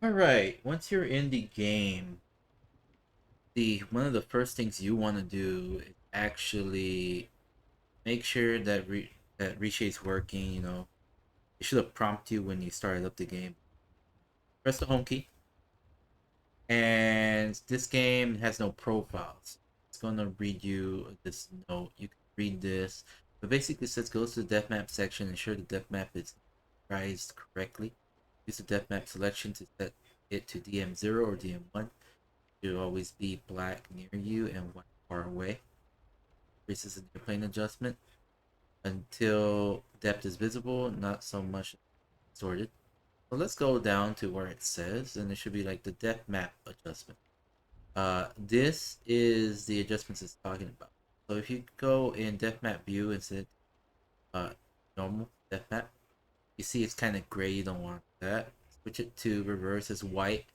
All right, once you're in the game, the one of the first things you want to do is actually make sure that Reshape's working. It should have prompted you when you started up the game. Press the home key, and this game has no profiles. It's gonna read you this note. You can read this, but basically it says go to the depth map section, ensure the depth map is initialized correctly. Use the depth map selection to set it to DM0 or DM1. Should always be black near you and white far away. Increases in your plane adjustment until depth is visible, not so much sorted. So let's go down to where it says, and it should be like the depth map adjustment. This is the adjustments it's talking about. So if you go in depth map view and set uh normal depth map, you see it's kind of gray. You don't want that. Switch it to reverse as white.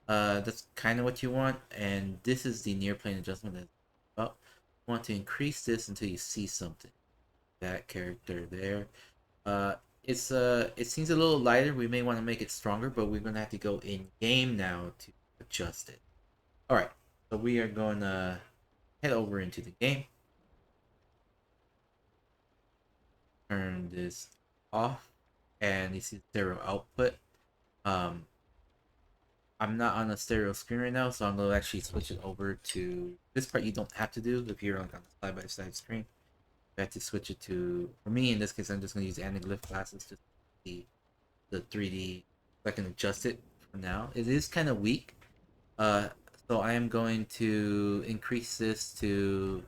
That's kind of what you want, and this is the near plane adjustment that's about. You want to increase this until you see something. That character there. It seems a little lighter. We may want to make it stronger, but we're gonna have to go in game now to adjust it. All right, so we are gonna head over into the game. Turn this off, and you see stereo output. Um, I'm not on a stereo screen right now, so I'm gonna actually switch it over to this part. You don't have to do if you're on a side by side screen. I have to switch it to, for me in this case, I'm just gonna use anaglyph glasses to see the 3D. So I can adjust it for now. It is kind of weak, uh, so I am going to increase this to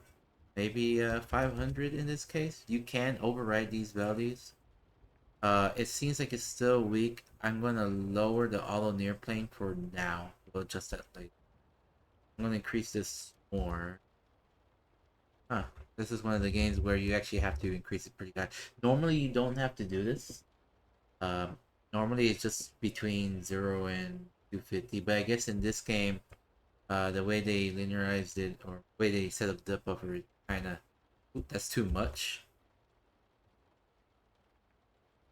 maybe 500 in this case. You can override these values. It seems like it's still weak. I'm gonna lower the auto near plane for now. We'll adjust that later. I'm gonna increase this more. Huh. This is one of the games where you actually have to increase it pretty high. Normally you don't have to do this. Um, Normally it's just between 0 and 250, but I guess in this game, the way they linearized it or the way they set up the buffer, it kind of that's too much.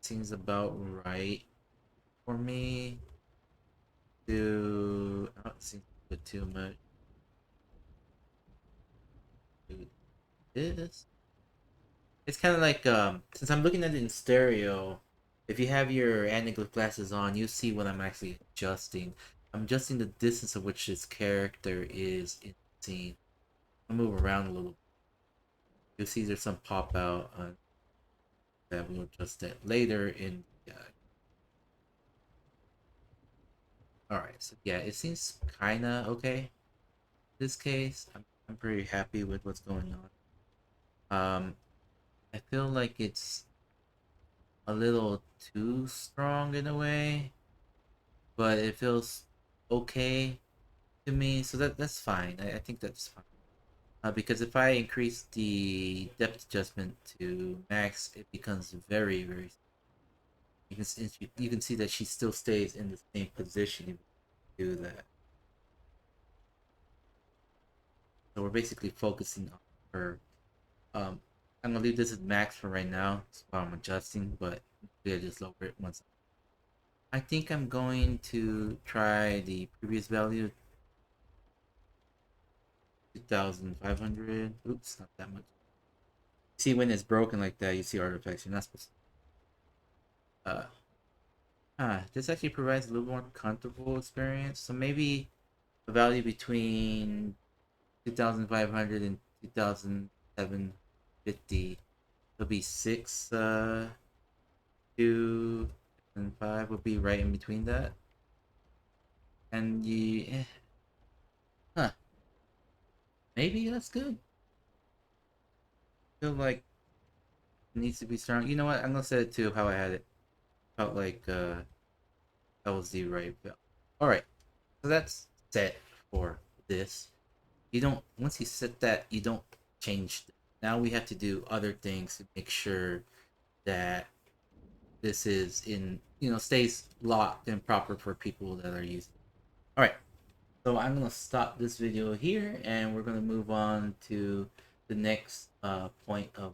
Seems about right for me. I don't seem to put too much. Do this. It's kind of like since I'm looking at it in stereo, if you have your anaglyph glasses on, you see what I'm actually adjusting. I'm adjusting the distance of which this character is in the scene. I'll move around a little. You'll see there's some pop out that we'll adjust that later in. All right, so yeah, it seems kinda okay. In this case, I'm pretty happy with what's going on. I feel like it's a little too strong in a way, but it feels okay to me, so that's fine. I think that's fine. Because if I increase the depth adjustment to max, it becomes very, very. You can see that she still stays in the same position if you do that. So we're basically focusing on her. Um, I'm gonna leave this at max for right now, so I'm adjusting, but we'll just lower it once. I think I'm going to try the previous value, 2,500. Oops, not that much. See, when it's broken like that, you see artifacts. You're not supposed to. This actually provides a little more comfortable experience. So maybe a value between 2,500 and 2,750 will be 6, 2, and 5 will be right in between that. And huh, maybe that's good. Feel like it needs to be strong. You know what? I'm gonna set it to how I had it. Felt like that was the right value. All right, so that's set for this. You don't once you set that, you don't change. Now we have to do other things to make sure that this is in stays locked and proper for people that are using. All right, so I'm gonna stop this video here, and we're gonna move on to the next point of